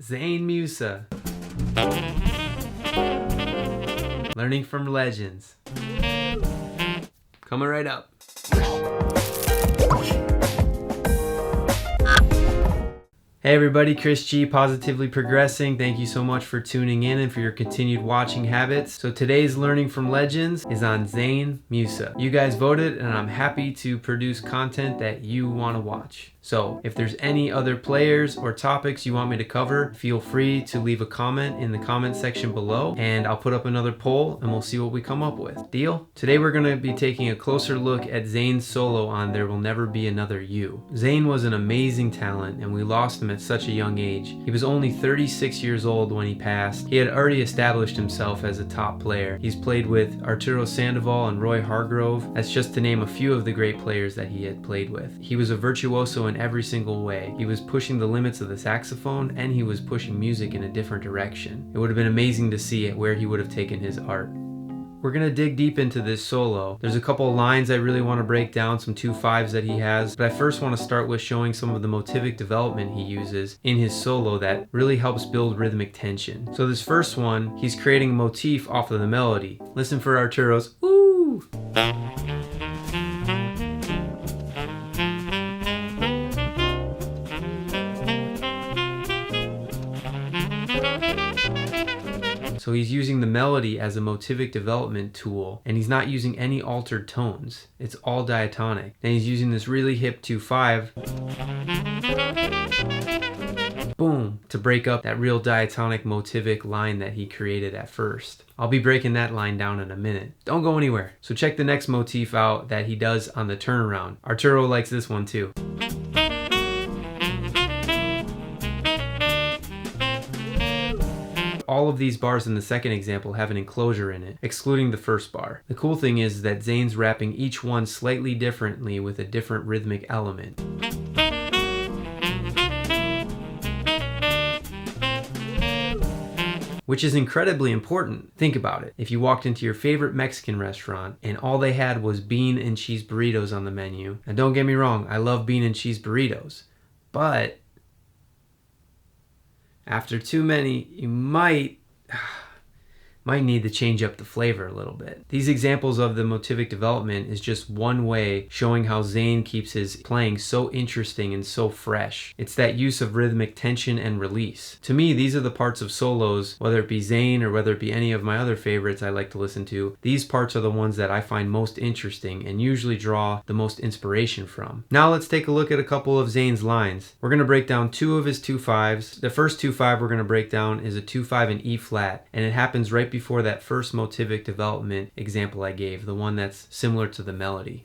Zane Musa. Learning from legends. Coming right up. Hey everybody, Chris G, Positively Progressing. Thank you so much for tuning in and for your continued watching habits. So today's Learning from Legends is on Zane Musa. You guys voted and I'm happy to produce content that you want to watch. So if there's any other players or topics you want me to cover, feel free to leave a comment in the comment section below and I'll put up another poll and we'll see what we come up with. Deal? Today we're going to be taking a closer look at Zane's solo on There Will Never Be Another You. Zane was an amazing talent and we lost him at such a young age. He was only 36 years old when he passed. He had already established himself as a top player. He's played with Arturo Sandoval and Roy Hargrove. That's just to name a few of the great players that he had played with. He was a virtuoso in every single way. He was pushing the limits of the saxophone and he was pushing music in a different direction. It would have been amazing to see where he would have taken his art. We're gonna dig deep into this solo. There's a couple of lines I really want to break down, some 2/5s that he has, but I first want to start with showing some of the motivic development he uses in his solo that really helps build rhythmic tension. So this first one, he's creating a motif off of the melody. Listen for Arturo's ooh. So he's using the melody as a motivic development tool, and he's not using any altered tones. It's all diatonic. Then he's using this really hip 2/5, boom, to break up that real diatonic motivic line that he created at first. I'll be breaking that line down in a minute. Don't go anywhere. So check the next motif out that he does on the turnaround. Arturo likes this one too. All of these bars in the second example have an enclosure in it, excluding the first bar. The cool thing is that Zane's rapping each one slightly differently with a different rhythmic element. Which is incredibly important. Think about it. If you walked into your favorite Mexican restaurant and all they had was bean and cheese burritos on the menu, and don't get me wrong, I love bean and cheese burritos, but after too many, you might need to change up the flavor a little bit. These examples of the motivic development is just one way showing how Zane keeps his playing so interesting and so fresh. It's that use of rhythmic tension and release. To me, these are the parts of solos, whether it be Zane or whether it be any of my other favorites I like to listen to, these parts are the ones that I find most interesting and usually draw the most inspiration from. Now let's take a look at a couple of Zane's lines. We're going to break down two of his 2/5s. The first 2/5 we're going to break down is a 2/5 in E flat, and it happens right before that first motivic development example I gave, the one that's similar to the melody.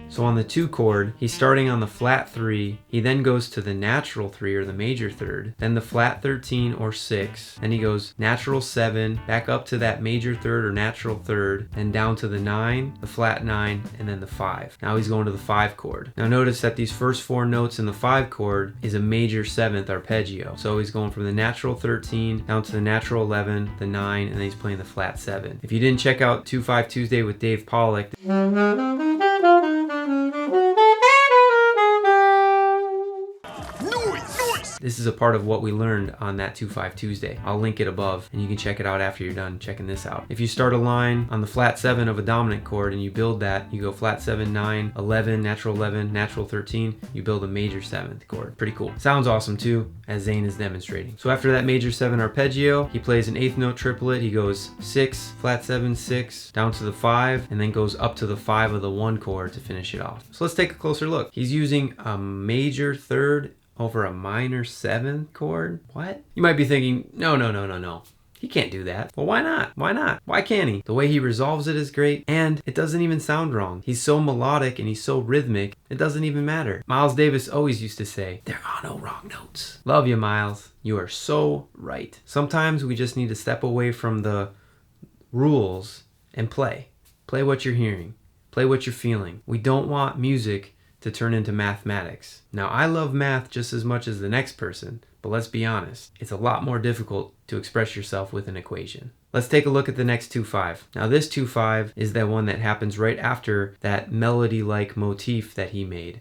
So on the 2 chord, he's starting on the flat 3, he then goes to the natural 3 or the major third, then the flat 13 or 6, then he goes natural 7, back up to that major third or natural third, then down to the 9, the flat 9, and then the 5. Now he's going to the 5 chord. Now notice that these first 4 notes in the 5 chord is a major 7th arpeggio. So he's going from the natural 13 down to the natural 11, the 9, and then he's playing the flat 7. If you didn't check out 2/5 Tuesday with Dave Pollock, this is a part of what we learned on that 2/5 Tuesday. I'll link it above and you can check it out after you're done checking this out. If you start a line on the flat 7 of a dominant chord and you build that, you go flat 7, 9, 11, natural 13, you build a major 7th chord. Pretty cool. Sounds awesome too, as Zane is demonstrating. So after that major 7 arpeggio, he plays an 8th note triplet. He goes 6, flat 7, 6, down to the 5, and then goes up to the 5 of the 1 chord to finish it off. So let's take a closer look. He's using a major 3rd over a minor 7th chord? What? You might be thinking, no. He can't do that. Well, why not? Why can't he? The way he resolves it is great, and it doesn't even sound wrong. He's so melodic and he's so rhythmic, it doesn't even matter. Miles Davis always used to say, there are no wrong notes. Love you, Miles. You are so right. Sometimes we just need to step away from the rules and play. Play what you're hearing. Play what you're feeling. We don't want music to turn into mathematics. Now, I love math just as much as the next person, but let's be honest, it's a lot more difficult to express yourself with an equation. Let's take a look at the next 2/5. Now this 2/5 is that one that happens right after that melody-like motif that he made.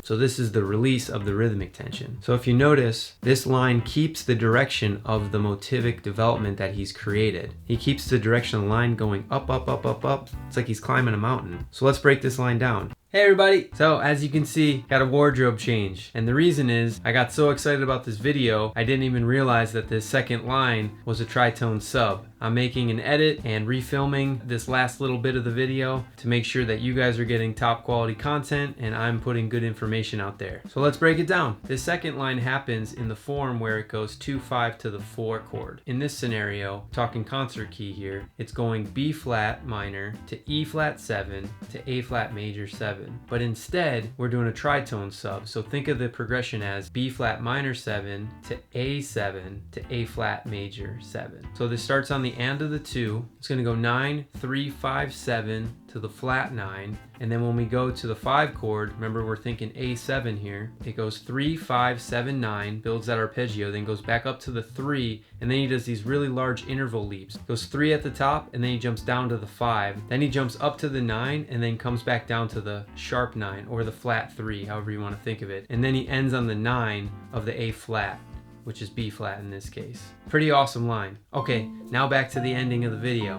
So this is the release of the rhythmic tension. So if you notice, this line keeps the direction of the motivic development that he's created. He keeps the direction of the line going up, up, up, up, up. It's like he's climbing a mountain. So let's break this line down. Hey everybody! So as you can see, got a wardrobe change. And the reason is, I got so excited about this video, I didn't even realize that this second line was a tritone sub. I'm making an edit and refilming this last little bit of the video to make sure that you guys are getting top quality content and I'm putting good information out there. So let's break it down. This second line happens in the form where it goes 2-5 to the 4 chord. In this scenario, talking concert key here, it's going B flat minor to E flat 7 to A flat major 7. But instead, we're doing a tritone sub. So think of the progression as B flat minor 7 to A7 to A flat major 7. So this starts on the and of the 2. It's going to go 9, 3, 5, 7 to the flat 9. And then when we go to the 5 chord, remember we're thinking A7 here. It goes 3, 5, 7, 9, builds that arpeggio, then goes back up to the 3, and then he does these really large interval leaps. Goes 3 at the top, and then he jumps down to the 5. Then he jumps up to the 9, and then comes back down to the sharp 9, or the flat 3, however you want to think of it. And then he ends on the 9 of the A flat, which is B flat in this case. Pretty awesome line. Okay, now back to the ending of the video.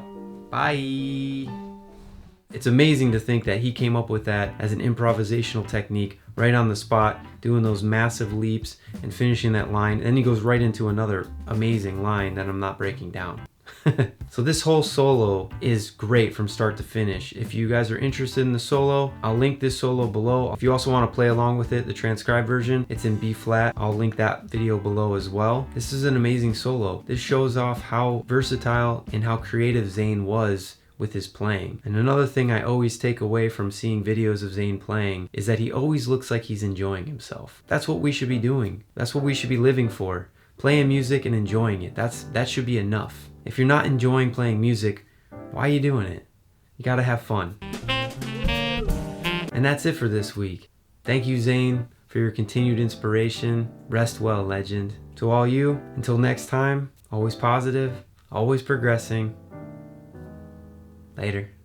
Bye! It's amazing to think that he came up with that as an improvisational technique right on the spot, doing those massive leaps and finishing that line. And then he goes right into another amazing line that I'm not breaking down. So this whole solo is great from start to finish. If you guys are interested in the solo, I'll link this solo below. If you also want to play along with it, the transcribed version, it's in B flat. I'll link that video below as well. This is an amazing solo. This shows off how versatile and how creative Zane was with his playing. And another thing I always take away from seeing videos of Zane playing is that he always looks like he's enjoying himself. That's what we should be doing. That's what we should be living for. Playing music and enjoying it. That should be enough. If you're not enjoying playing music, why are you doing it? You gotta have fun. And that's it for this week. Thank you, Zane, for your continued inspiration. Rest well, legend. To all you, until next time, always positive, always progressing. Later.